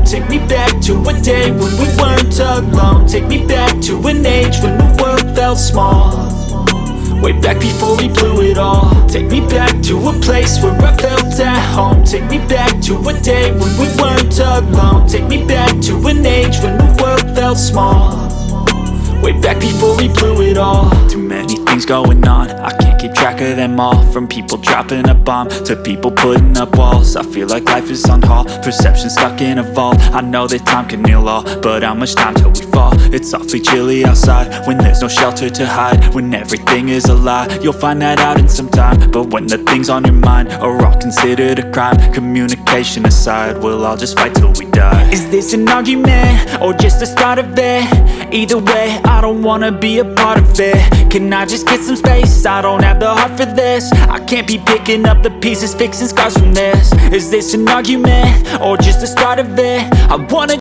Take me back to a day when we weren't alone. Take me back to an age when the world felt small. Way back before we blew it all. Take me back to a place where I felt at home. Take me back to a day when we weren't alone. Take me back to an age when the world felt small. Way back before we blew it all. Too many things going on, I can't keep track of them all. From people dropping a bomb to people putting up walls. I feel like life is on hold, perception stuck in a vault. I know that time can heal all, but how much time till we fall? It's awfully chilly outside when there's no shelter to hide. When everything is a lie, you'll find that out in some time. But when the things on your mind are all considered a crime, communication aside, we'll all just fight till we die. Is this an argument or just the start of it? Either way, I don't wanna be a part of it. Can I just get some space? I don't have the heart for this. I can't be picking up the pieces, fixing scars from this. Is this an argument or just the start of it? I wanna